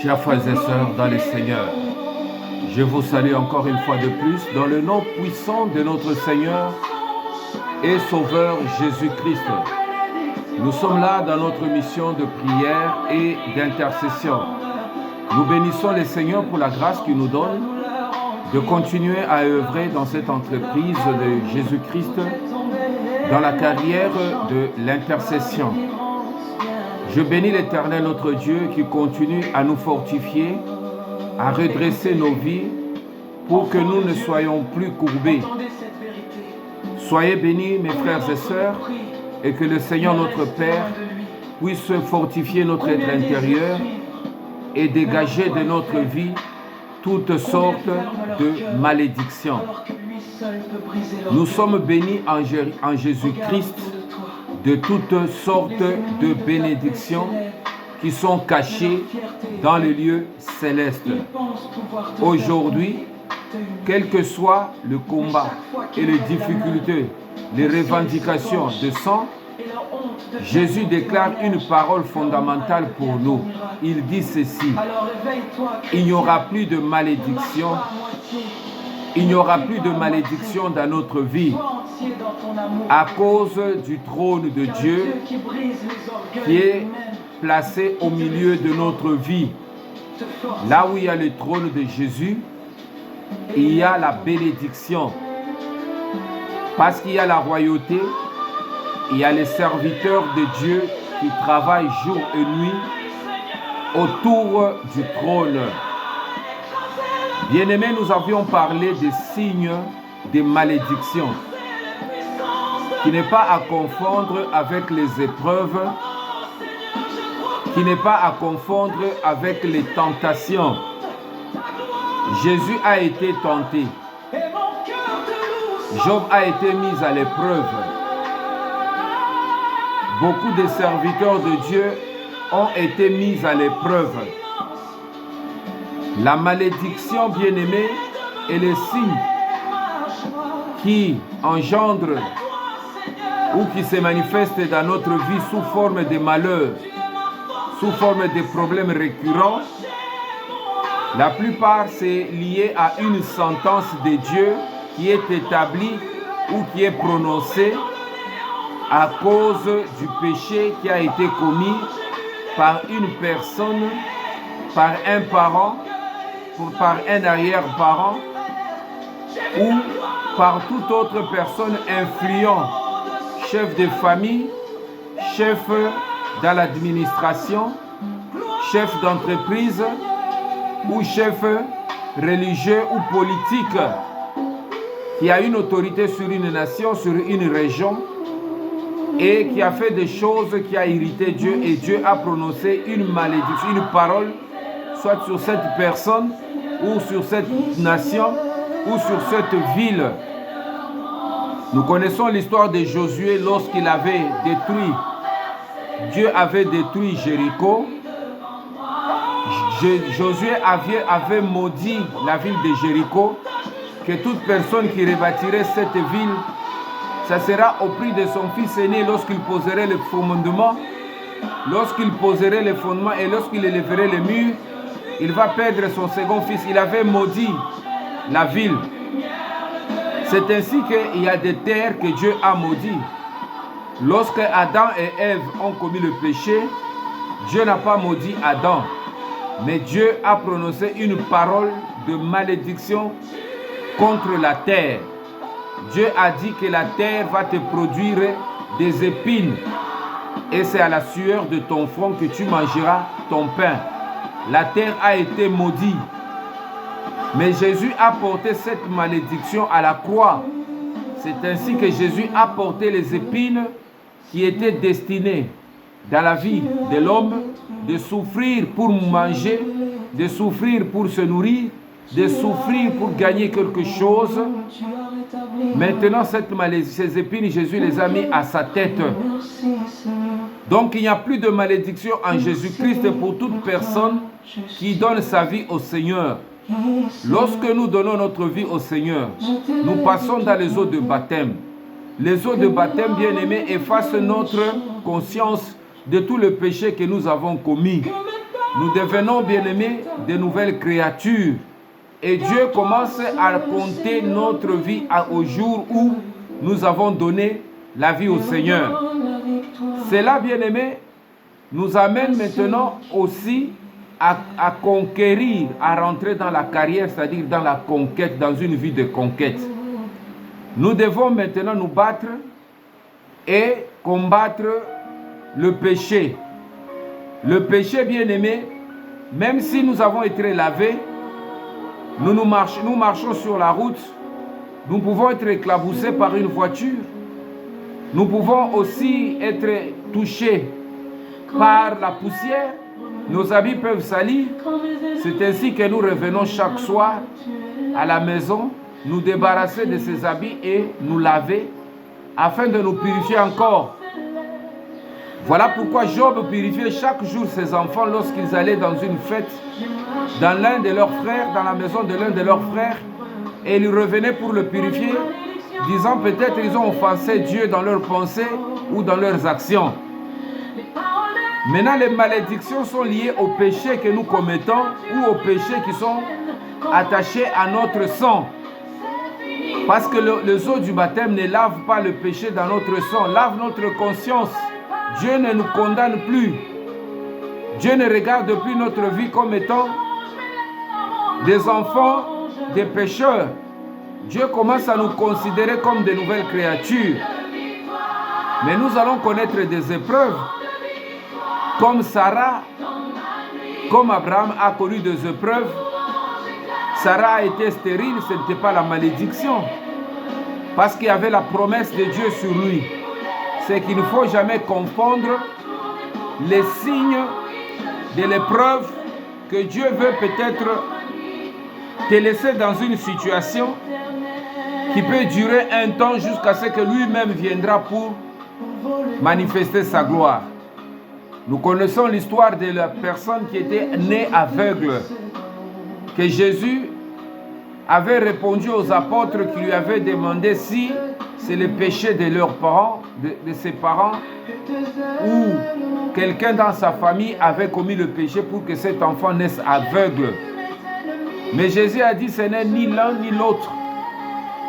Chers frères et sœurs dans le Seigneur, je vous salue encore une fois de plus dans le nom puissant de notre Seigneur et Sauveur Jésus-Christ. Nous sommes là dans notre mission de prière et d'intercession. Nous bénissons le Seigneur pour la grâce qu'il nous donne de continuer à œuvrer dans cette entreprise de Jésus-Christ dans la carrière de l'intercession. Je bénis l'Éternel notre Dieu qui continue à nous fortifier, à redresser nos vies pour que nous ne soyons plus courbés. Soyez bénis mes frères et sœurs et que le Seigneur notre Père puisse fortifier notre être intérieur et dégager de notre vie toutes sortes de malédictions. Nous sommes bénis en Jésus-Christ de toutes sortes de bénédictions qui sont cachées dans les lieux célestes. Aujourd'hui, quel que soit le combat et les difficultés, les revendications de sang, Jésus déclare une parole fondamentale pour nous. Il dit ceci: il n'y aura plus de malédiction. Il n'y aura plus de malédiction dans notre vie à cause du trône de Dieu qui est placé au milieu de notre vie. Là où il y a le trône de Jésus, il y a la bénédiction. Parce qu'il y a la royauté, il y a les serviteurs de Dieu qui travaillent jour et nuit autour du trône. Bien-aimés, nous avions parlé des signes de malédiction, qui n'est pas à confondre avec les épreuves, qui n'est pas à confondre avec les tentations. Jésus a été tenté. Job a été mis à l'épreuve. Beaucoup de serviteurs de Dieu ont été mis à l'épreuve. La malédiction, bien-aimée, est le signe qui engendre ou qui se manifeste dans notre vie sous forme de malheurs, sous forme de problèmes récurrents. La plupart, c'est lié à une sentence de Dieu qui est établie ou qui est prononcée à cause du péché qui a été commis par une personne, par un parent, par un arrière-parent ou par toute autre personne influente, chef de famille, chef dans l'administration, chef d'entreprise ou chef religieux ou politique qui a une autorité sur une nation, sur une région et qui a fait des choses qui a irrité Dieu et Dieu a prononcé une malédiction, une parole soit sur cette personne ou sur cette nation ou sur cette ville. Nous connaissons l'histoire de Josué lorsqu'il avait détruit, Dieu avait détruit Jéricho. Josué avait maudit la ville de Jéricho, que toute personne qui rebâtirait cette ville, ça sera au prix de son fils aîné lorsqu'il poserait le fondement, lorsqu'il poserait les fondements et lorsqu'il élèverait les murs, il va perdre son second fils. Il avait maudit la ville. C'est ainsi qu'il y a des terres que Dieu a maudit. Lorsque Adam et Ève ont commis le péché, Dieu n'a pas maudit Adam, mais Dieu a prononcé une parole de malédiction contre la terre. Dieu a dit que la terre va te produire des épines et c'est à la sueur de ton front que tu mangeras ton pain. La terre a été maudite. Mais Jésus a porté cette malédiction à la croix. C'est ainsi que Jésus a porté les épines qui étaient destinées dans la vie de l'homme de souffrir pour manger, de souffrir pour se nourrir, de souffrir pour gagner quelque chose. Maintenant, ces épines, Jésus les a mis à sa tête. Donc, il n'y a plus de malédiction en Jésus-Christ pour toute personne qui donne sa vie au Seigneur. Lorsque nous donnons notre vie au Seigneur, nous passons dans les eaux de baptême. Les eaux de baptême, bien-aimés, effacent notre conscience de tout le péché que nous avons commis. nous devenons, bien-aimés, de nouvelles créatures. Et Dieu commence à compter notre vie au jour où nous avons donné la vie au Seigneur. Cela, bien-aimés, nous amène maintenant aussi à conquérir, à rentrer dans la carrière, c'est-à-dire dans la conquête, dans une vie de conquête. Nous devons maintenant nous battre et combattre le péché. Le péché, bien-aimé, même si nous avons été lavés, nous marchons sur la route, nous pouvons être éclaboussés par une voiture, nous pouvons aussi être touchés par la poussière, nos habits peuvent salir. C'est ainsi que nous revenons chaque soir à la maison, nous débarrasser de ces habits et nous laver afin de nous purifier encore. Voilà pourquoi Job purifiait chaque jour ses enfants lorsqu'ils allaient dans une fête, dans l'un de leurs frères, dans la maison de l'un de leurs frères, et ils revenaient pour le purifier, disant peut-être ils ont offensé Dieu dans leurs pensées ou dans leurs actions. Maintenant, les malédictions sont liées aux péchés que nous commettons ou aux péchés qui sont attachés à notre sang. Parce que les eaux du baptême ne lavent pas le péché dans notre sang, lavent notre conscience. Dieu ne nous condamne plus. Dieu ne regarde plus notre vie comme étant des enfants, des pécheurs. Dieu commence à nous considérer comme de nouvelles créatures. Mais nous allons connaître des épreuves. Comme Sarah, comme Abraham a connu des épreuves, Sarah a été stérile, ce n'était pas la malédiction. Parce qu'il y avait la promesse de Dieu sur lui. C'est qu'il ne faut jamais confondre les signes de l'épreuve que Dieu veut peut-être te laisser dans une situation qui peut durer un temps jusqu'à ce que lui-même viendra pour manifester sa gloire. Nous connaissons l'histoire de la personne qui était née aveugle, que Jésus avait répondu aux apôtres qui lui avaient demandé si c'est le péché de leurs parents, de ses parents, ou quelqu'un dans sa famille avait commis le péché pour que cet enfant naisse aveugle. Mais Jésus a dit ce n'est ni l'un ni l'autre,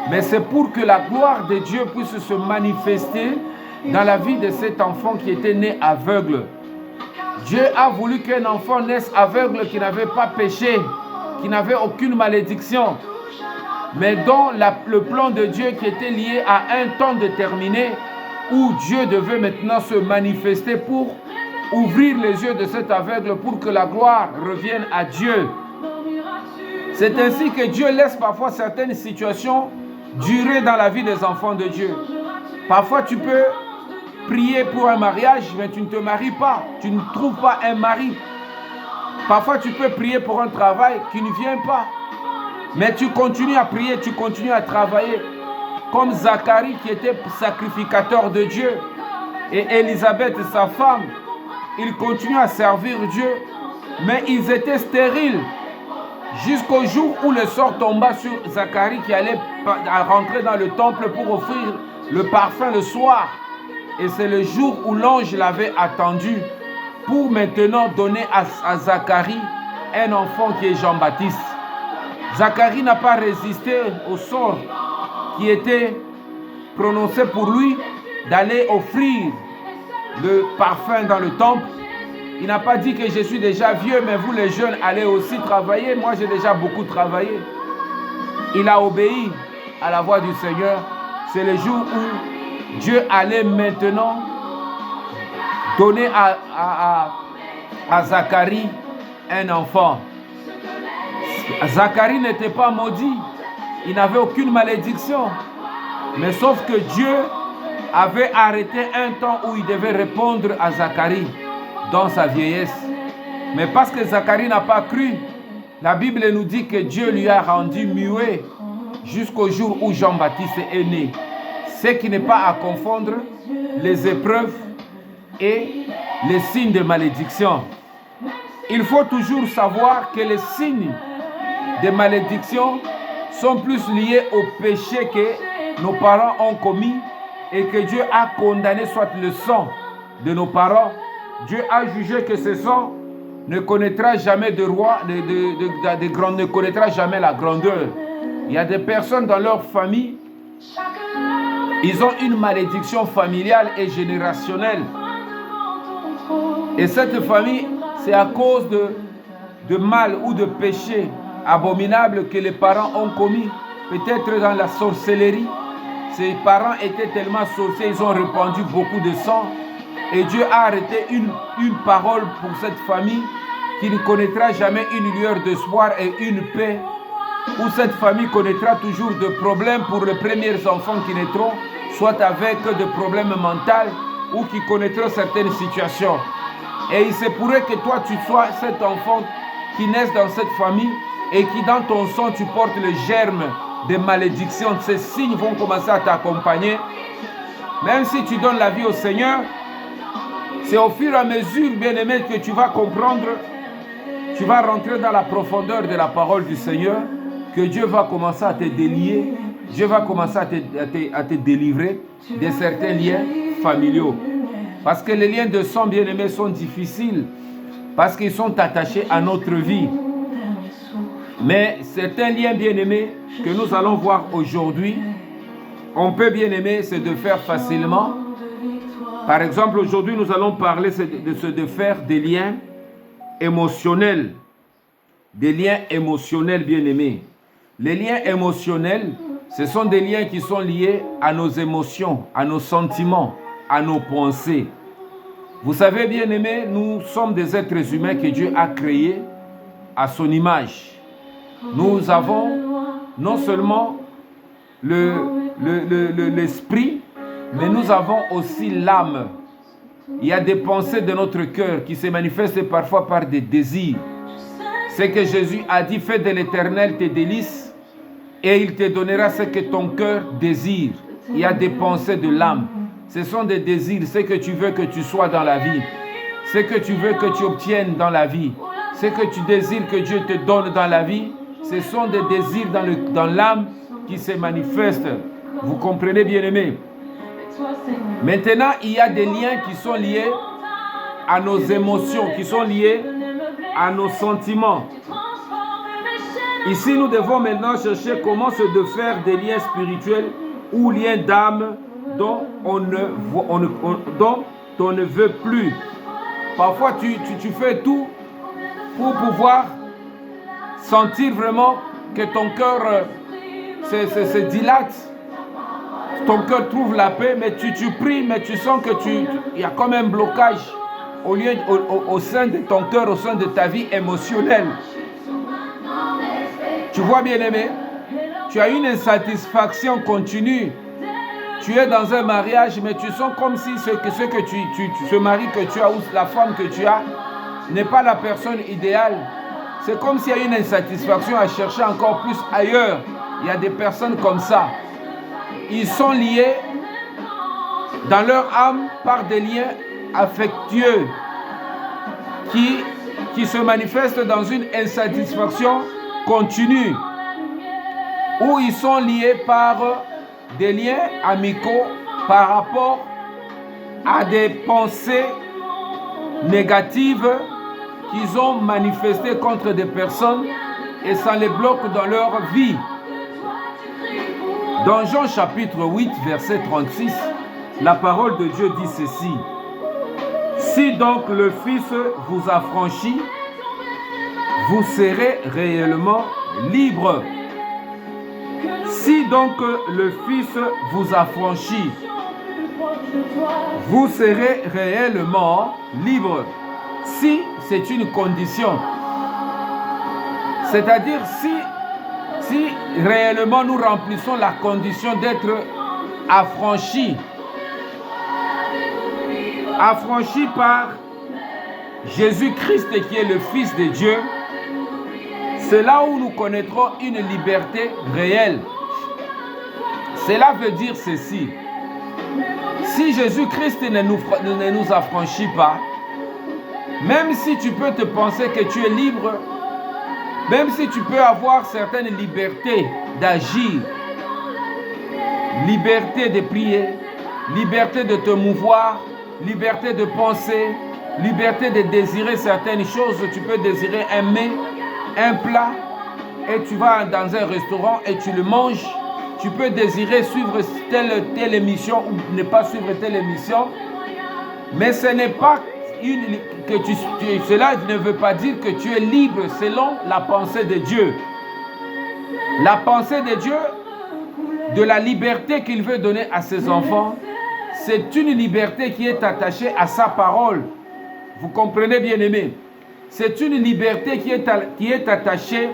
mais c'est pour que la gloire de Dieu puisse se manifester dans la vie de cet enfant qui était né aveugle. Dieu a voulu qu'un enfant naisse aveugle qui n'avait pas péché, qui n'avait aucune malédiction, mais dont le plan de Dieu qui était lié à un temps déterminé où Dieu devait maintenant se manifester pour ouvrir les yeux de cet aveugle pour que la gloire revienne à Dieu. C'est ainsi que Dieu laisse parfois certaines situations durer dans la vie des enfants de Dieu. Parfois tu peux prier pour un mariage, mais tu ne te maries pas, tu ne trouves pas un mari. Parfois tu peux prier pour un travail qui ne vient pas, mais tu continues à prier, tu continues à travailler. Comme Zacharie qui était sacrificateur de Dieu, et Élisabeth, sa femme, ils continuent à servir Dieu, mais ils étaient stériles. Jusqu'au jour où le sort tomba sur Zacharie qui allait rentrer dans le temple pour offrir le parfum le soir. Et c'est le jour où l'ange l'avait attendu pour maintenant donner à Zacharie un enfant qui est Jean-Baptiste. Zacharie n'a pas résisté au sort qui était prononcé pour lui d'aller offrir le parfum dans le temple. Il n'a pas dit que je suis déjà vieux, mais vous les jeunes allez aussi travailler. Moi j'ai déjà beaucoup travaillé. Il a obéi à la voix du Seigneur. C'est le jour où Dieu allait maintenant donner à Zacharie un enfant. Zacharie n'était pas maudit. Il n'avait aucune malédiction. Mais sauf que Dieu avait arrêté un temps où il devait répondre à Zacharie dans sa vieillesse. Mais parce que Zacharie n'a pas cru, la Bible nous dit que Dieu lui a rendu muet jusqu'au jour où Jean-Baptiste est né. Ce qui n'est pas à confondre les épreuves et les signes de malédiction. Il faut toujours savoir que les signes de malédiction sont plus liés au péché que nos parents ont commis et que Dieu a condamné, soit le sang de nos parents. Dieu a jugé que ce sang ne connaîtra jamais de roi, ne connaîtra jamais la grandeur. Il y a des personnes dans leur famille, ils ont une malédiction familiale et générationnelle. Et cette famille, c'est à cause de mal ou de péché abominable que les parents ont commis. Peut-être dans la sorcellerie. Ces parents étaient tellement sorciers, ils ont répandu beaucoup de sang. Et Dieu a arrêté une parole pour cette famille qui ne connaîtra jamais une lueur d'espoir et une paix. Où cette famille connaîtra toujours de problèmes pour les premiers enfants qui naîtront, soit avec des problèmes mentaux ou qui connaîtront certaines situations. Et il se pourrait que toi, tu sois cet enfant qui naisse dans cette famille et qui dans ton sang, tu portes le germe de malédiction. Ces signes vont commencer à t'accompagner. Même si tu donnes la vie au Seigneur, c'est au fur et à mesure, bien-aimé, que tu vas comprendre, tu vas rentrer dans la profondeur de la parole du Seigneur, que Dieu va commencer à te délier, Dieu va commencer à te délivrer de certains liens familiaux. Parce que les liens de sang, bien-aimés, sont difficiles, parce qu'ils sont attachés à notre vie. Mais certains liens, bien-aimés, que nous allons voir aujourd'hui, on peut, bien-aimés, se défaire facilement. Par exemple, aujourd'hui, nous allons parler de se défaire des liens émotionnels. Des liens émotionnels, bien-aimés. Les liens émotionnels, ce sont des liens qui sont liés à nos émotions, à nos sentiments, à nos pensées. Vous savez, bien-aimés, nous sommes des êtres humains que Dieu a créés à son image. Nous avons non seulement l'esprit, mais nous avons aussi l'âme. Il y a des pensées de notre cœur qui se manifestent parfois par des désirs. C'est que Jésus a dit, fais de l'Éternel tes délices et il te donnera ce que ton cœur désire. Il y a des pensées de l'âme. Ce sont des désirs, ce que tu veux que tu sois dans la vie, ce que tu veux que tu obtiennes dans la vie, ce que tu désires que Dieu te donne dans la vie. Ce sont des désirs dans l'âme qui se manifestent. Vous comprenez, bien-aimés? Maintenant, il y a des liens qui sont liés à nos émotions, qui sont liés à nos sentiments. Ici, nous devons maintenant chercher comment se défaire des liens spirituels ou liens d'âme dont on ne veut plus. Parfois, tu fais tout pour pouvoir sentir vraiment que ton cœur se dilate, ton cœur trouve la paix, mais tu pries, mais tu sens que il y a comme un blocage au sein de ton cœur, au sein de ta vie émotionnelle. Tu vois, bien-aimé, tu as une insatisfaction continue. Tu es dans un mariage, mais tu sens comme si ce mari que tu as ou la femme que tu as n'est pas la personne idéale. C'est comme s'il y a une insatisfaction à chercher encore plus ailleurs. Il y a des personnes comme ça. Ils sont liés dans leur âme par des liens affectueux qui se manifestent dans une insatisfaction continue. Ou ils sont liés par des liens amicaux par rapport à des pensées négatives qu'ils ont manifestées contre des personnes et ça les bloque dans leur vie. Dans Jean chapitre 8, verset 36, la parole de Dieu dit ceci. Si donc le Fils vous affranchit, vous serez réellement libre. Si donc le Fils vous affranchit, vous serez réellement libre. Si, c'est une condition. C'est-à-dire si réellement nous remplissons la condition d'être affranchis. Affranchis par Jésus-Christ qui est le Fils de Dieu, c'est là où nous connaîtrons une liberté réelle. Cela veut dire ceci. Si Jésus-Christ ne nous affranchit pas, même si tu peux te penser que tu es libre, même si tu peux avoir certaines libertés d'agir, liberté de prier, liberté de te mouvoir, liberté de penser, liberté de désirer certaines choses. Tu peux désirer un mets, un plat, et tu vas dans un restaurant et tu le manges. Tu peux désirer suivre telle émission ou ne pas suivre telle émission. Mais ce n'est pas cela ne veut pas dire que tu es libre selon la pensée de Dieu. La pensée de Dieu, de la liberté qu'il veut donner à ses enfants, c'est une liberté qui est attachée à sa parole. Vous comprenez, bien-aimés? C'est une liberté qui est attachée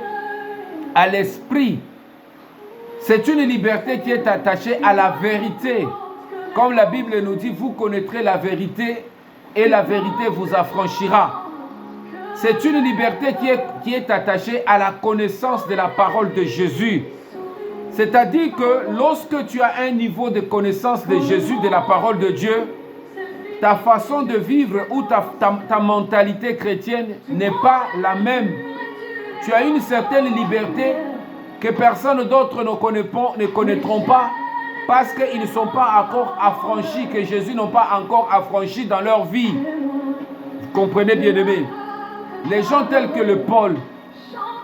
à l'esprit. C'est une liberté qui est attachée à la vérité. Comme la Bible nous dit, vous connaîtrez la vérité et la vérité vous affranchira. C'est une liberté qui est attachée à la connaissance de la parole de Jésus. C'est-à-dire que lorsque tu as un niveau de connaissance de Jésus, de la parole de Dieu, ta façon de vivre ou ta mentalité chrétienne n'est pas la même. Tu as une certaine liberté que personne d'autre ne connaîtront pas parce qu'ils ne sont pas encore affranchis, que Jésus n'a pas encore affranchi dans leur vie. Vous comprenez, bien-aimés? Les gens tels que le Paul,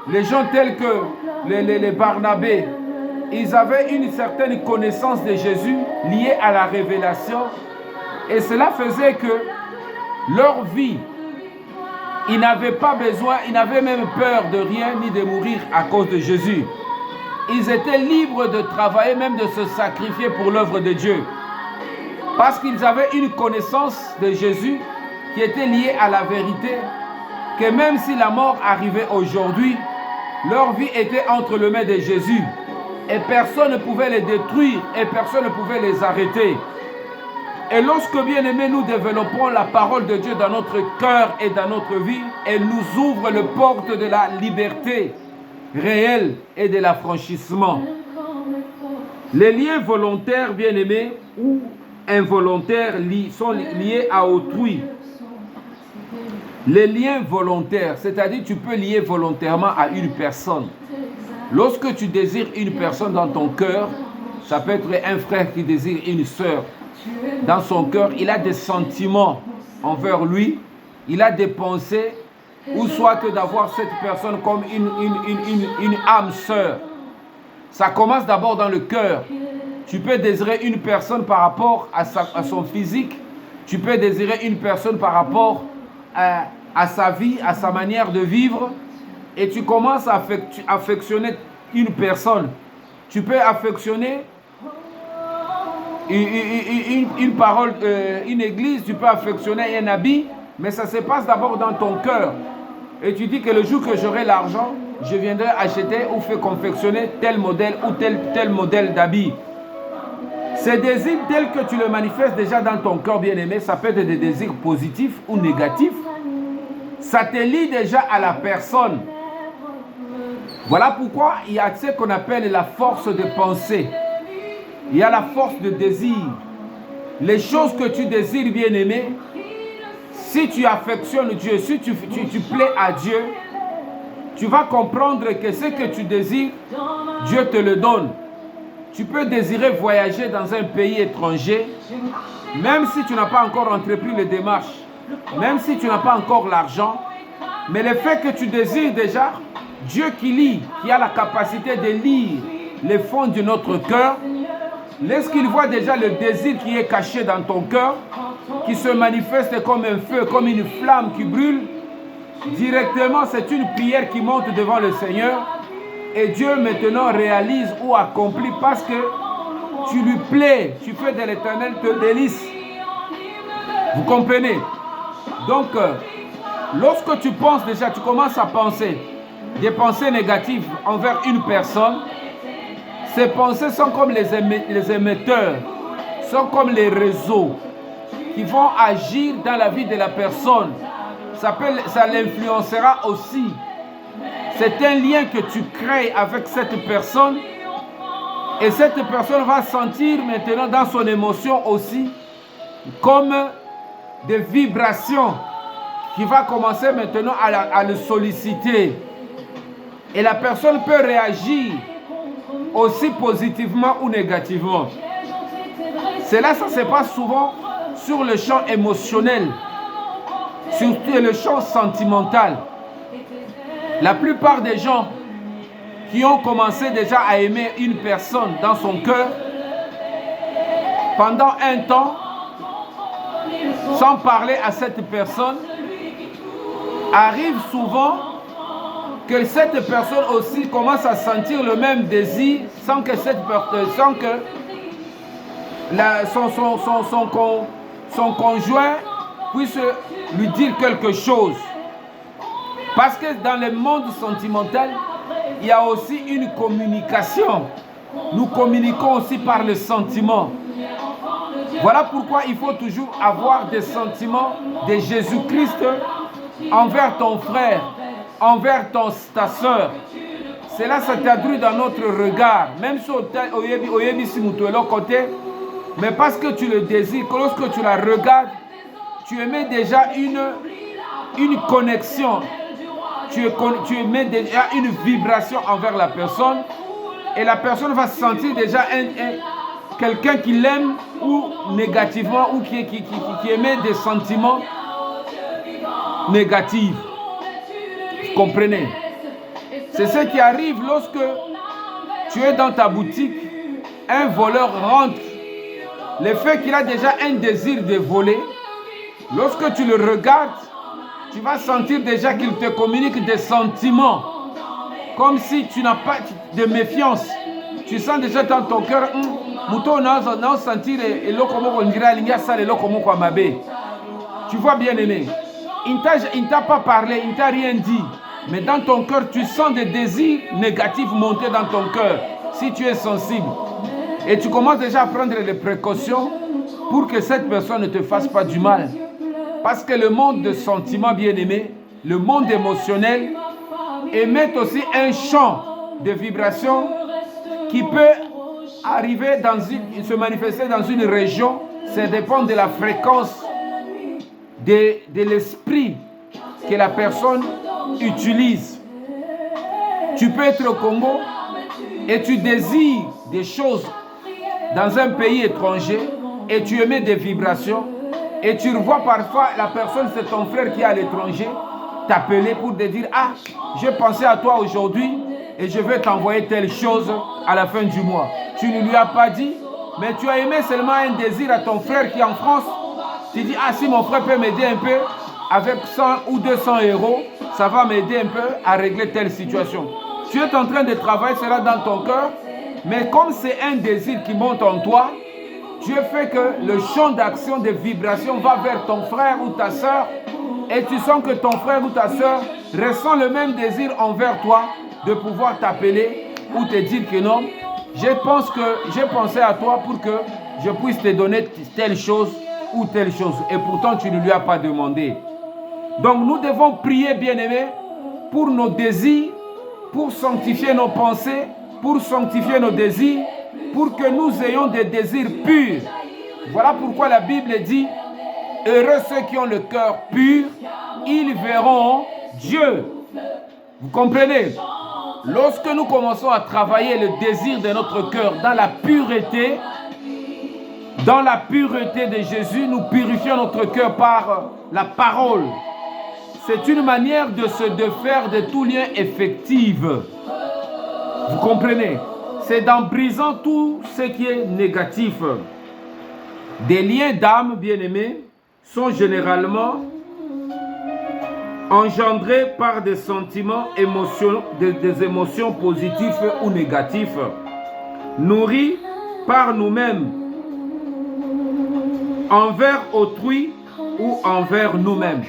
les gens tels que les Barnabé, ils avaient une certaine connaissance de Jésus liée à la révélation. Et cela faisait que leur vie, ils n'avaient pas besoin, ils n'avaient même peur de rien ni de mourir à cause de Jésus. Ils étaient libres de travailler, même de se sacrifier pour l'œuvre de Dieu. Parce qu'ils avaient une connaissance de Jésus qui était liée à la vérité, que même si la mort arrivait aujourd'hui, leur vie était entre les mains de Jésus. Et personne ne pouvait les détruire et personne ne pouvait les arrêter. Et lorsque, bien aimés, nous développons la parole de Dieu dans notre cœur et dans notre vie, elle nous ouvre les portes de la liberté réelle et de l'affranchissement. Les liens volontaires, bien aimés, ou involontaires sont liés à autrui. Les liens volontaires, c'est-à-dire tu peux lier volontairement à une personne. Lorsque tu désires une personne dans ton cœur, ça peut être un frère qui désire une sœur. Dans son cœur, il a des sentiments envers lui, il a des pensées, ou soit d'avoir cette personne comme une âme sœur. Ça commence d'abord dans le cœur. Tu peux désirer une personne par rapport à son physique, tu peux désirer une personne par rapport à sa vie, à sa manière de vivre, et tu commences à affectionner une personne. Tu peux affectionner une parole, une église, tu peux affectionner un habit, mais ça se passe d'abord dans ton cœur. Et tu dis que le jour que j'aurai l'argent, je viendrai acheter ou faire confectionner tel modèle ou tel modèle d'habit. Ces désirs tels que tu le manifestes déjà dans ton cœur, bien-aimé, ça peut être des désirs positifs ou négatifs. Ça te lie déjà à la personne. Voilà pourquoi il y a ce qu'on appelle la force de pensée. Il y a la force de désir. Les choses que tu désires, bien-aimé, si tu affectionnes Dieu, si tu plais à Dieu, tu vas comprendre que ce que tu désires, Dieu te le donne. Tu peux désirer voyager dans un pays étranger, même si tu n'as pas encore entrepris les démarches, même si tu n'as pas encore l'argent, mais le fait que tu désires déjà, Dieu qui a la capacité de lire les fonds de notre cœur, lorsqu'il voit déjà le désir qui est caché dans ton cœur, qui se manifeste comme un feu, comme une flamme qui brûle, directement c'est une prière qui monte devant le Seigneur et Dieu maintenant réalise ou accomplit parce que tu lui plais, tu fais de l'Éternel te délice. Vous comprenez? Donc, lorsque tu penses déjà, tu commences à penser des pensées négatives envers une personne, ces pensées sont comme les émetteurs, sont comme les réseaux qui vont agir dans la vie de la personne. Ça l'influencera aussi. C'est un lien que tu crées avec cette personne et cette personne va sentir maintenant dans son émotion aussi comme des vibrations qui va commencer maintenant à le solliciter. Et la personne peut réagir aussi positivement ou négativement. Cela, ça se passe souvent sur le champ émotionnel. surtout le champ sentimental. La plupart des gens qui ont commencé déjà à aimer une personne dans son cœur, pendant un temps, sans parler à cette personne, arrive souvent que cette personne aussi commence à sentir le même désir sans que son conjoint puisse lui dire quelque chose. Parce que dans le monde sentimental, il y a aussi une communication. Nous communiquons aussi par le sentiment. Voilà pourquoi il faut toujours avoir des sentiments de Jésus-Christ envers ton frère, envers ta soeur. Cela se traduit dans notre regard. Même si côté, mais parce que tu le désires, que lorsque tu la regardes, tu émets déjà une connexion. Tu émets déjà une vibration envers la personne. Et la personne va sentir déjà quelqu'un qui l'aime ou négativement ou qui émet des sentiments négatifs. Vous comprenez? C'est ce qui arrive lorsque tu es dans ta boutique, un voleur rentre. Le fait qu'il a déjà un désir de voler, lorsque tu le regardes, tu vas sentir déjà qu'il te communique des sentiments. Comme si tu n'as pas de méfiance. Tu sens déjà dans ton cœur, tu vois, bien aimé, il ne t'a pas parlé, il ne t'a rien dit. Mais dans ton cœur, tu sens des désirs négatifs monter dans ton cœur. Si tu es sensible. Et tu commences déjà à prendre des précautions pour que cette personne ne te fasse pas du mal. Parce que le monde de sentiments, bien aimé, le monde émotionnel, émet aussi un champ de vibration qui peut arriver se manifester dans une région. Ça dépend de la fréquence de l'esprit que la personne utilise. Tu peux être au Congo et tu désires des choses dans un pays étranger et tu émets des vibrations et tu revois parfois la personne, c'est ton frère qui est à l'étranger, t'appeler pour te dire: ah, j'ai pensé à toi aujourd'hui et je vais t'envoyer telle chose à la fin du mois. Tu ne lui as pas dit, mais tu as émis seulement un désir à ton frère qui est en France. Tu dis: ah, si mon frère peut m'aider un peu avec 100 ou 200 euros, ça va m'aider un peu à régler telle situation. Tu es en train de travailler cela dans ton cœur, mais comme c'est un désir qui monte en toi, Dieu fait que le champ d'action de vibration va vers ton frère ou ta soeur et tu sens que ton frère ou ta soeur ressent le même désir envers toi de pouvoir t'appeler ou te dire que non, j'ai pensé à toi pour que je puisse te donner telle chose ou telle chose et pourtant tu ne lui as pas demandé. Donc nous devons prier, bien-aimés, pour nos désirs, pour sanctifier nos pensées, pour sanctifier nos désirs, pour que nous ayons des désirs purs. Voilà pourquoi la Bible dit: heureux ceux qui ont le cœur pur, ils verront Dieu. Vous comprenez? Lorsque nous commençons à travailler le désir de notre cœur dans la pureté de Jésus, nous purifions notre cœur par la parole. C'est une manière de se défaire de tout lien effectif. Vous comprenez? C'est en brisant tout ce qui est négatif. Des liens d'âme, bien-aimés, sont généralement engendrés par des sentiments, des émotions positives ou négatives, nourris par nous-mêmes, envers autrui ou envers nous-mêmes.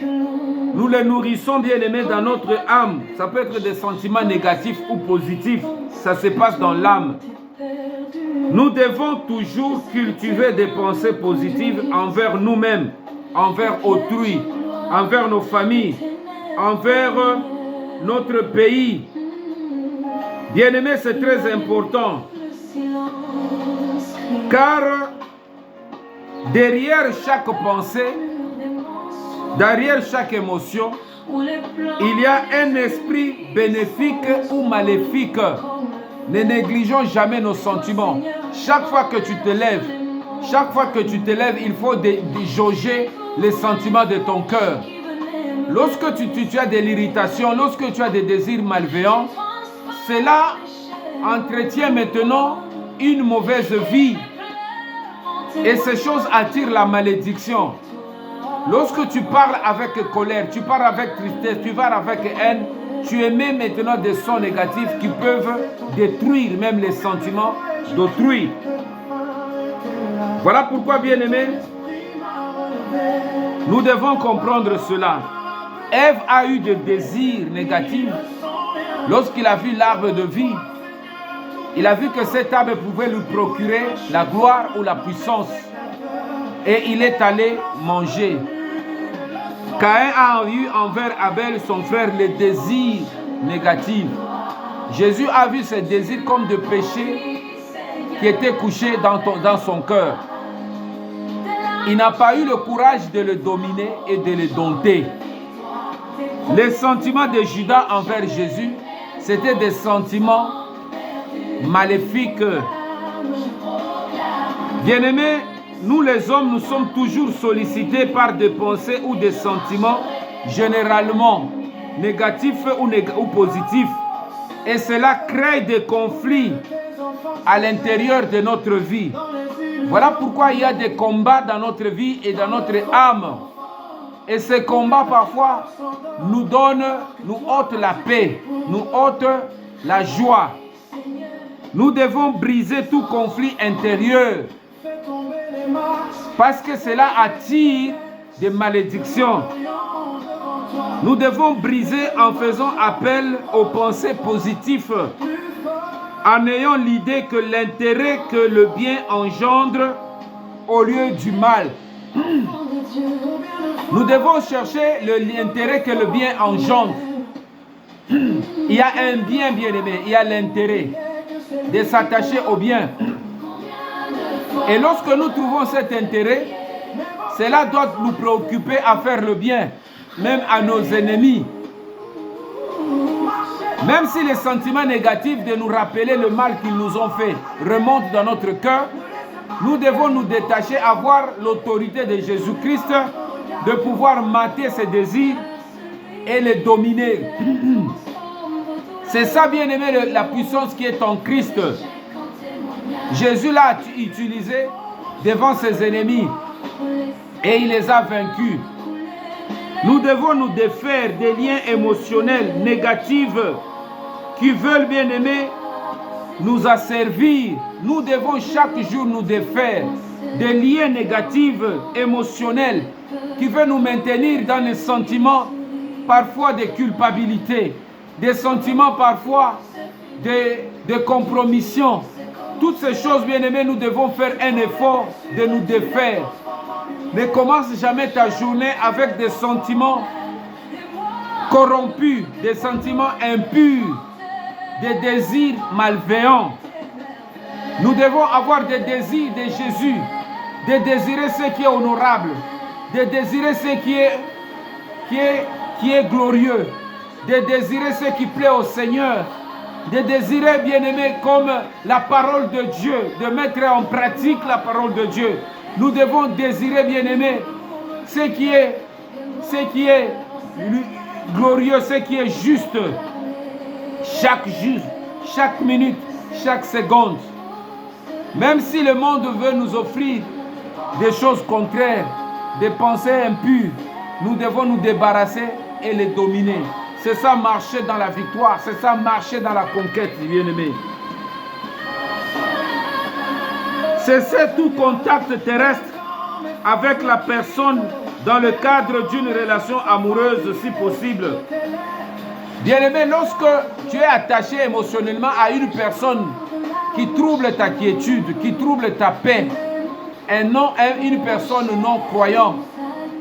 Nous les nourrissons, bien-aimés, dans notre âme. Ça peut être des sentiments négatifs ou positifs. Ça se passe dans l'âme. Nous devons toujours cultiver des pensées positives envers nous-mêmes, envers autrui, envers nos familles, envers notre pays. Bien-aimés, c'est très important. Car derrière chaque pensée, derrière chaque émotion, il y a un esprit bénéfique ou maléfique. Ne négligeons jamais nos sentiments. Chaque fois que tu te lèves, il faut jauger les sentiments de ton cœur. Lorsque tu as de l'irritation, lorsque tu as des désirs malveillants, cela entretient maintenant une mauvaise vie. Et ces choses attirent la malédiction. Lorsque tu parles avec colère, tu parles avec tristesse, tu parles avec haine, tu émets maintenant des sons négatifs qui peuvent détruire même les sentiments d'autrui. Voilà pourquoi, bien-aimés, nous devons comprendre cela. Ève a eu des désirs négatifs lorsqu'il a vu l'arbre de vie. Il a vu que cet arbre pouvait lui procurer la gloire ou la puissance. Et il est allé manger. Caïn a eu envers Abel, son frère, les désirs négatifs. Jésus a vu ces désirs comme des péchés qui étaient couchés dans son cœur. Il n'a pas eu le courage de le dominer et de le dompter. Les sentiments de Judas envers Jésus, c'était des sentiments maléfiques. Bien-aimés, nous les hommes, nous sommes toujours sollicités par des pensées ou des sentiments généralement négatifs ou positifs. Et cela crée des conflits à l'intérieur de notre vie. Voilà pourquoi il y a des combats dans notre vie et dans notre âme. Et ces combats parfois nous ôtent la paix, nous ôtent la joie. Nous devons briser tout conflit intérieur parce que cela attire des malédictions. Nous devons briser en faisant appel aux pensées positives, en ayant l'idée que l'intérêt que le bien engendre au lieu du mal. Nous devons chercher l'intérêt que le bien engendre. Il y a un bien, bien-aimé, il y a l'intérêt de s'attacher au bien. Et lorsque nous trouvons cet intérêt, cela doit nous préoccuper à faire le bien, même à nos ennemis. Même si les sentiments négatifs de nous rappeler le mal qu'ils nous ont fait remontent dans notre cœur, nous devons nous détacher, avoir l'autorité de Jésus-Christ, de pouvoir mater ses désirs et les dominer. C'est ça, bien aimé, la puissance qui est en Christ. Jésus l'a utilisé devant ses ennemis et il les a vaincus. Nous devons nous défaire des liens émotionnels négatifs qui veulent, bien aimer, nous asservir. Nous devons chaque jour nous défaire des liens négatifs émotionnels qui veulent nous maintenir dans les sentiments parfois de culpabilité, des sentiments parfois de compromission. Toutes ces choses, bien aimés, nous devons faire un effort de nous défaire. Ne commence jamais ta journée avec des sentiments corrompus, des sentiments impurs, des désirs malveillants. Nous devons avoir des désirs de Jésus, de désirer ce qui est honorable, de désirer ce qui est glorieux, de désirer ce qui plaît au Seigneur, de désirer, bien-aimé, comme la parole de Dieu, de mettre en pratique la parole de Dieu. Nous devons désirer, bien-aimé, ce qui est glorieux, ce qui est juste, chaque minute, chaque seconde. Même si le monde veut nous offrir des choses contraires, des pensées impures, nous devons nous débarrasser et les dominer. C'est ça marcher dans la victoire, c'est ça marcher dans la conquête, bien-aimé. Cessez tout contact terrestre avec la personne dans le cadre d'une relation amoureuse si possible. Bien-aimé, lorsque tu es attaché émotionnellement à une personne qui trouble ta quiétude, qui trouble ta paix, une personne non croyante,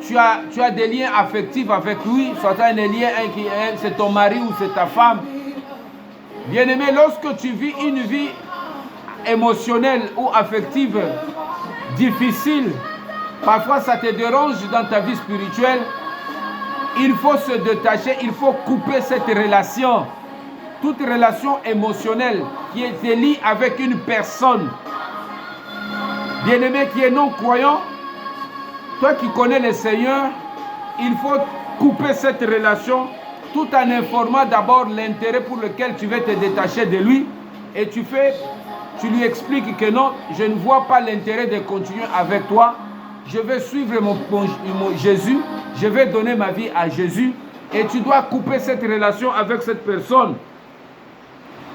tu as des liens affectifs avec lui, soit un lien, c'est ton mari ou c'est ta femme. Bien-aimé, lorsque tu vis une vie émotionnelle ou affective difficile, parfois ça te dérange dans ta vie spirituelle, il faut se détacher, il faut couper cette relation. Toute relation émotionnelle qui est liée avec une personne, bien-aimé, qui est non-croyant, toi qui connais le Seigneur, il faut couper cette relation tout en informant d'abord l'intérêt pour lequel tu veux te détacher de lui. Et tu lui expliques que non, je ne vois pas l'intérêt de continuer avec toi. Je vais suivre mon Jésus, je vais donner ma vie à Jésus. Et tu dois couper cette relation avec cette personne.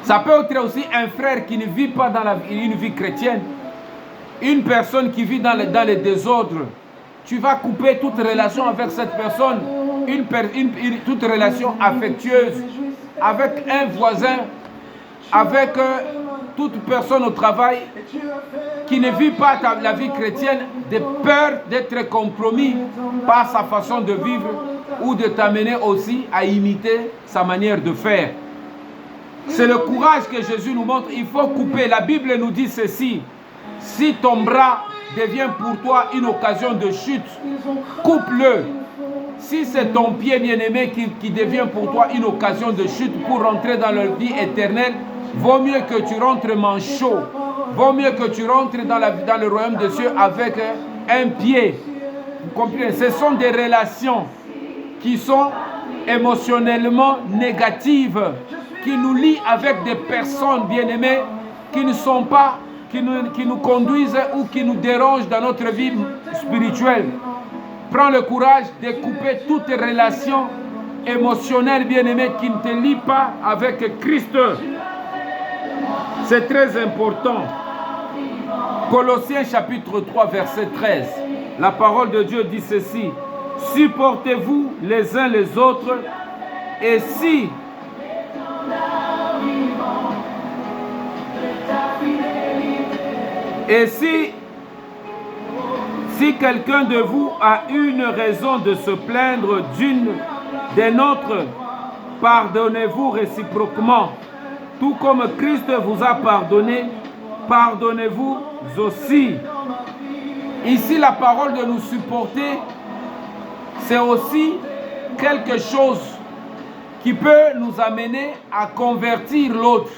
Ça peut être aussi un frère qui ne vit pas dans une vie chrétienne. Une personne qui vit dans les désordres. Tu vas couper toute relation avec cette personne. Toute relation affectueuse. Avec un voisin. Avec toute personne au travail qui ne vit pas la vie chrétienne, de peur d'être compromis par sa façon de vivre ou de t'amener aussi à imiter sa manière de faire. C'est le courage que Jésus nous montre. Il faut couper. La Bible nous dit ceci. Si ton bras devient pour toi une occasion de chute, coupe-le. Si c'est ton pied bien-aimé qui devient pour toi une occasion de chute pour rentrer dans la vie éternelle, vaut mieux que tu rentres manchot. Vaut mieux que tu rentres dans le royaume des cieux avec un pied. Vous comprenez? Ce sont des relations qui sont émotionnellement négatives, qui nous lient avec des personnes bien-aimées qui ne sont pas, qui nous conduisent ou qui nous dérangent dans notre vie spirituelle. Prends le courage de couper toute relation émotionnelle bien-aimée qui ne te lie pas avec Christ. C'est très important. Colossiens chapitre 3 verset 13. La parole de Dieu dit ceci. Supportez-vous les uns les autres et si quelqu'un de vous a une raison de se plaindre d'un autre, pardonnez-vous réciproquement. Tout comme Christ vous a pardonné, pardonnez-vous aussi. Ici, la parole de nous supporter, c'est aussi quelque chose qui peut nous amener à convertir l'autre.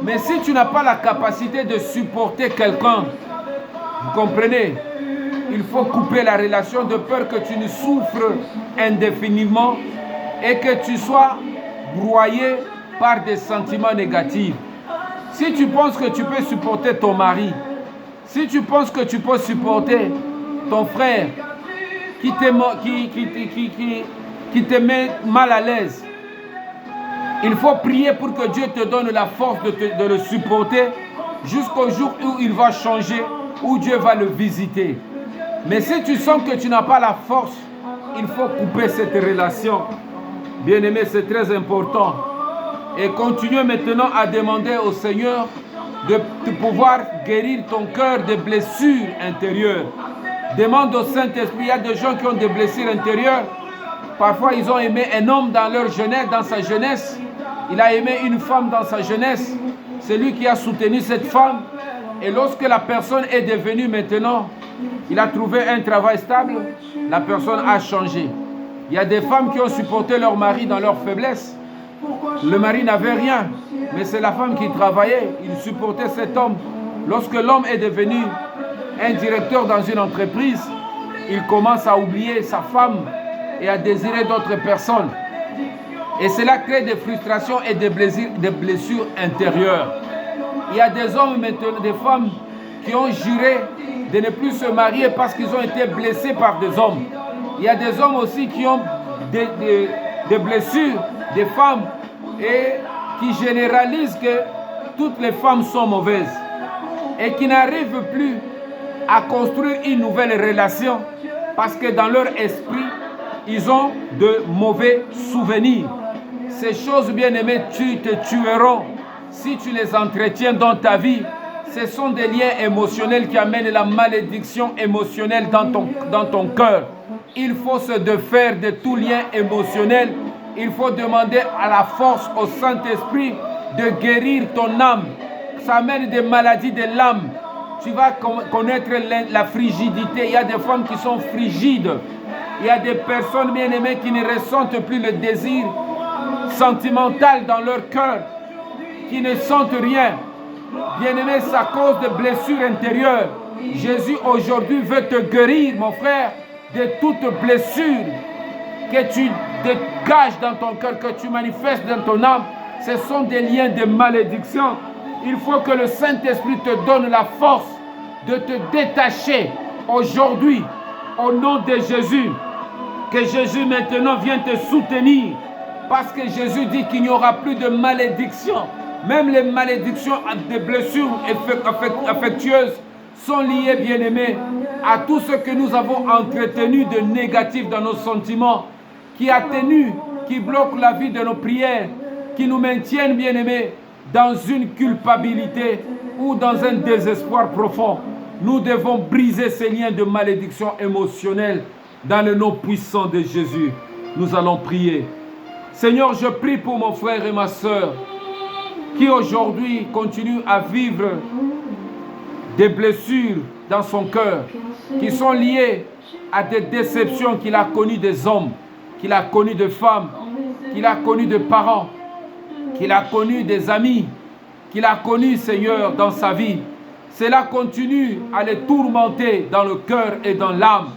Mais si tu n'as pas la capacité de supporter quelqu'un, vous comprenez, il faut couper la relation de peur que tu ne souffres indéfiniment et que tu sois broyé par des sentiments négatifs. Si tu penses que tu peux supporter ton mari, si tu penses que tu peux supporter ton frère qui te met mal à l'aise, il faut prier pour que Dieu te donne la force de le supporter jusqu'au jour où il va changer, où Dieu va le visiter. Mais si tu sens que tu n'as pas la force, il faut couper cette relation. Bien-aimé, c'est très important. Et continue maintenant à demander au Seigneur de pouvoir guérir ton cœur des blessures intérieures. Demande au Saint-Esprit. Il y a des gens qui ont des blessures intérieures. Parfois, ils ont aimé un homme dans leur jeunesse, dans sa jeunesse. Il a aimé une femme dans sa jeunesse. C'est lui qui a soutenu cette femme. Et lorsque la personne est devenue maintenant, il a trouvé un travail stable, la personne a changé. Il y a des femmes qui ont supporté leur mari dans leur faiblesse. Le mari n'avait rien, mais c'est la femme qui travaillait. Il supportait cet homme. Lorsque l'homme est devenu un directeur dans une entreprise, il commence à oublier sa femme et à désirer d'autres personnes. Et cela crée des frustrations et des blessures intérieures. Il y a des hommes maintenant, des femmes qui ont juré de ne plus se marier parce qu'ils ont été blessés par des hommes. Il y a des hommes aussi qui ont des blessures, des femmes, et qui généralisent que toutes les femmes sont mauvaises et qui n'arrivent plus à construire une nouvelle relation parce que dans leur esprit, ils ont de mauvais souvenirs. Ces choses bien-aimées te tueront si tu les entretiens dans ta vie. Ce sont des liens émotionnels qui amènent la malédiction émotionnelle dans ton cœur. Il faut se défaire de tout lien émotionnel. Il faut demander à la force, au Saint-Esprit, de guérir ton âme. Ça amène des maladies de l'âme. Tu vas connaître la frigidité. Il y a des femmes qui sont frigides. Il y a des personnes bien-aimées qui ne ressentent plus le désir sentimental dans leur cœur, qui ne sentent rien. Bien-aimé, c'est à cause de blessures intérieures. Jésus aujourd'hui veut te guérir, mon frère, de toute blessure que tu dégages dans ton cœur, que tu manifestes dans ton âme, ce sont des liens de malédiction. Il faut que le Saint-Esprit te donne la force de te détacher aujourd'hui au nom de Jésus. Que Jésus maintenant vienne te soutenir parce que Jésus dit qu'il n'y aura plus de malédiction. Même les malédictions des blessures affectueuses sont liées, bien-aimés, à tout ce que nous avons entretenu de négatif dans nos sentiments, qui atténue, qui bloque la vie de nos prières, qui nous maintiennent, bien-aimés, dans une culpabilité ou dans un désespoir profond. Nous devons briser ces liens de malédiction émotionnelle dans le nom puissant de Jésus. Nous allons prier. Seigneur, je prie pour mon frère et ma soeur qui aujourd'hui continue à vivre des blessures dans son cœur qui sont liées à des déceptions qu'il a connues des hommes, qu'il a connues de femmes, qu'il a connues de parents, qu'il a connues des amis, qu'il a connues, Seigneur, dans sa vie. Cela continue à les tourmenter dans le cœur et dans l'âme.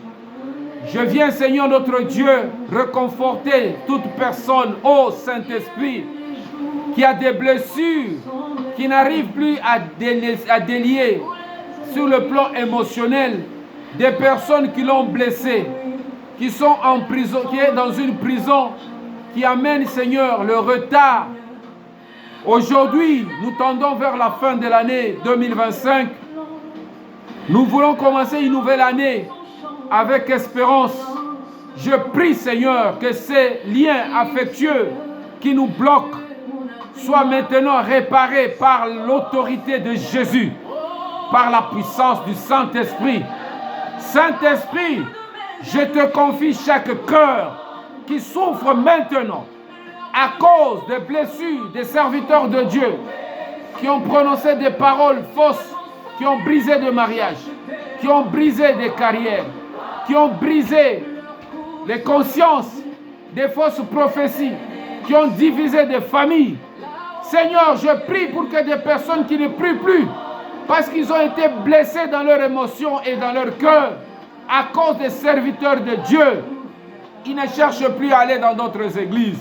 Je viens, Seigneur notre Dieu, réconforter toute personne, ô Saint-Esprit, qui a des blessures, qui n'arrive plus à délier sur le plan émotionnel, des personnes qui l'ont blessé, qui sont en prison, qui est dans une prison, qui amène, Seigneur, le retard. Aujourd'hui, nous tendons vers la fin de l'année 2025. Nous voulons commencer une nouvelle année avec espérance. Je prie, Seigneur, que ces liens affectueux qui nous bloquent soient maintenant réparés par l'autorité de Jésus, par la puissance du Saint-Esprit. Saint-Esprit, je te confie chaque cœur qui souffre maintenant à cause des blessures des serviteurs de Dieu qui ont prononcé des paroles fausses, qui ont brisé des mariages, qui ont brisé des carrières, qui ont brisé les consciences, des fausses prophéties, qui ont divisé des familles. Seigneur, je prie pour que des personnes qui ne prient plus, parce qu'ils ont été blessés dans leurs émotions et dans leur cœur, à cause des serviteurs de Dieu, ils ne cherchent plus à aller dans d'autres églises.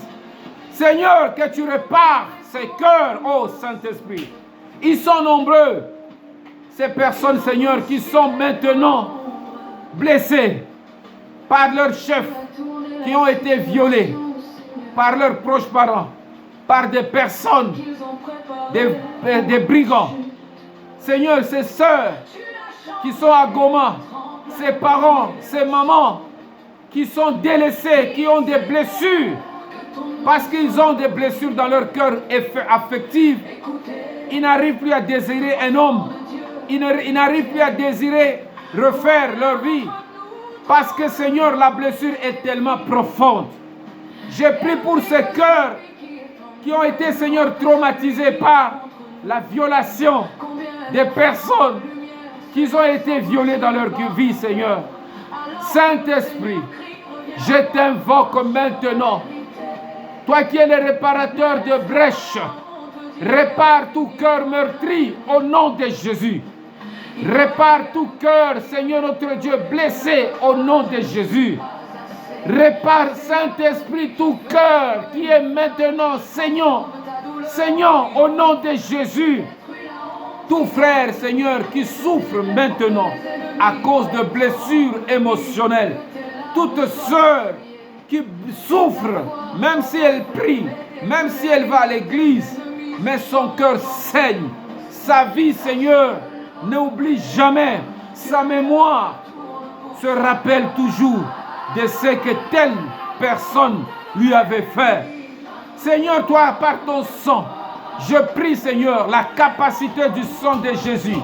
Seigneur, que tu répares ces cœurs, ô Saint-Esprit. Ils sont nombreux, ces personnes, Seigneur, qui sont maintenant blessées par leurs chefs, qui ont été violés, par leurs proches parents, par des personnes, des brigands. Seigneur, ces sœurs qui sont à Goma, ces parents, ces mamans qui sont délaissés, qui ont des blessures, parce qu'ils ont des blessures dans leur cœur affectif, ils n'arrivent plus à désirer un homme, ils n'arrivent plus à désirer refaire leur vie, parce que, Seigneur, la blessure est tellement profonde. Je prie pour ces cœurs qui ont été, Seigneur, traumatisés par la violation des personnes qui ont été violées dans leur vie, Seigneur. Saint-Esprit, je t'invoque maintenant. Toi qui es le réparateur de brèches, répare tout cœur meurtri au nom de Jésus. Répare tout cœur, Seigneur notre Dieu, blessé au nom de Jésus. Répare, Saint-Esprit, tout cœur qui est maintenant saignant, au nom de Jésus. Tout frère, Seigneur, qui souffre maintenant à cause de blessures émotionnelles. Toute sœur qui souffre, même si elle prie, même si elle va à l'église, mais son cœur saigne. Sa vie, Seigneur, n'oublie jamais. Sa mémoire se rappelle toujours de ce que telle personne lui avait fait. Seigneur, toi, par ton sang, je prie, Seigneur, la capacité du sang de Jésus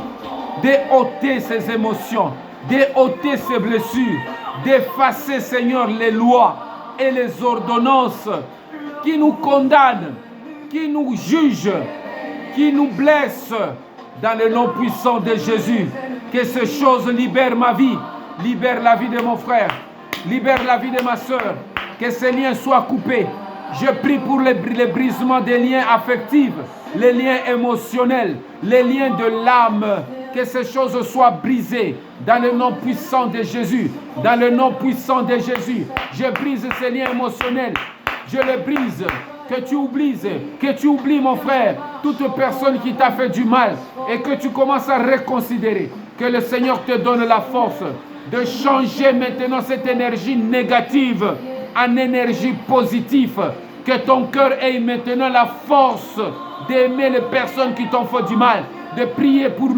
d'ôter ses émotions, d'ôter ses blessures, d'effacer, Seigneur, les lois et les ordonnances qui nous condamnent, qui nous jugent, qui nous blessent. Dans le nom puissant de Jésus, que ces choses libèrent ma vie, libèrent la vie de mon frère, libèrent la vie de ma soeur, que ces liens soient coupés. Je prie pour les brisements des liens affectifs, les liens émotionnels, les liens de l'âme, Que ces choses soient brisées dans le nom puissant de Jésus. Dans le nom puissant de Jésus. Je brise ces liens émotionnels. Je les brise. Que tu oublies mon frère, toute personne qui t'a fait du mal et que tu commences à reconsidérer. Que le Seigneur te donne la force de changer maintenant cette énergie négative en énergie positive. Que ton cœur ait maintenant la force d'aimer les personnes qui t'ont fait du mal, de prier pour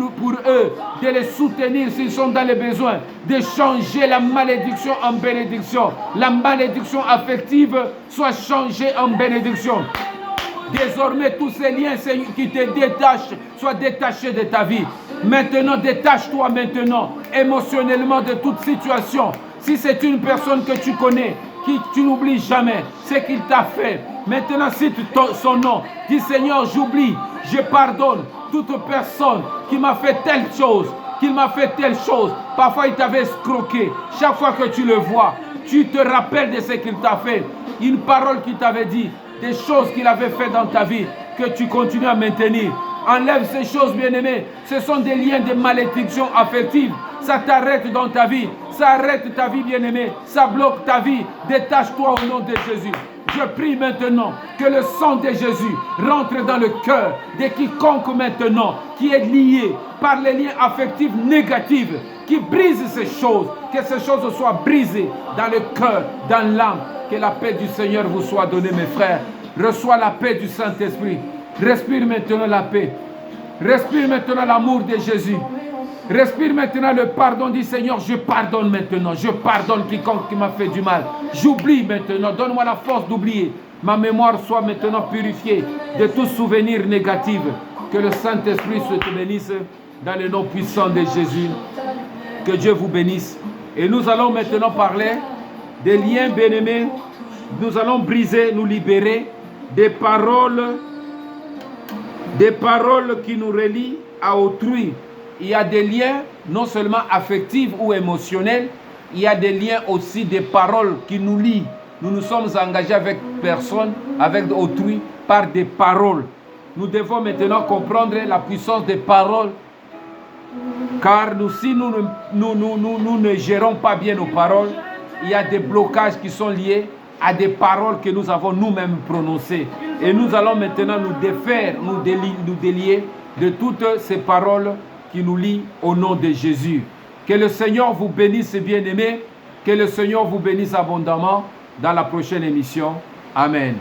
eux, de les soutenir s'ils sont dans les besoins, de changer la malédiction en bénédiction. La malédiction affective soit changée en bénédiction. Désormais, tous ces liens qui te détachent soient détachés de ta vie. Maintenant, détache-toi maintenant, émotionnellement de toute situation. Si c'est une personne que tu connais, qui tu n'oublies jamais ce qu'il t'a fait, maintenant cite son nom. Dis Seigneur, j'oublie, je pardonne toute personne qui m'a fait telle chose, Parfois, il t'avait escroqué. Chaque fois que tu le vois, tu te rappelles de ce qu'il t'a fait. Une parole qu'il t'avait dit, des choses qu'il avait fait dans ta vie, que tu continues à maintenir. Enlève ces choses, bien-aimés. Ce sont des liens de malédiction affective. Ça t'arrête dans ta vie. Ça arrête ta vie, bien-aimé. Ça bloque ta vie. Détache-toi au nom de Jésus. Je prie maintenant que le sang de Jésus rentre dans le cœur de quiconque maintenant qui est lié par les liens affectifs négatifs, qui brise ces choses, que ces choses soient brisées dans le cœur, dans l'âme. Que la paix du Seigneur vous soit donnée, mes frères. Reçois la paix du Saint-Esprit. Respire maintenant la paix. Respire maintenant l'amour de Jésus. Respire maintenant le pardon. Dis Seigneur, je pardonne maintenant. Je pardonne quiconque qui m'a fait du mal. J'oublie maintenant. Donne-moi la force d'oublier. Ma mémoire soit maintenant purifiée de tout souvenir négatif. Que le Saint-Esprit se te bénisse dans le nom puissant de Jésus. Que Dieu vous bénisse. Et nous allons maintenant parler des liens bien-aimés. Nous allons briser, nous libérer des paroles qui nous relient à autrui. Il y a des liens non seulement affectifs ou émotionnels, il y a des liens aussi des paroles qui nous lient. Nous nous sommes engagés avec personne, avec autrui, par des paroles. Nous devons maintenant comprendre la puissance des paroles, car si nous ne gérons pas bien nos paroles, il y a des blocages qui sont liés à des paroles que nous avons nous-mêmes prononcées. Et nous allons maintenant nous défaire, nous délier de toutes ces paroles qui nous lient au nom de Jésus. Que le Seigneur vous bénisse, bien-aimés. Que le Seigneur vous bénisse abondamment dans la prochaine émission. Amen.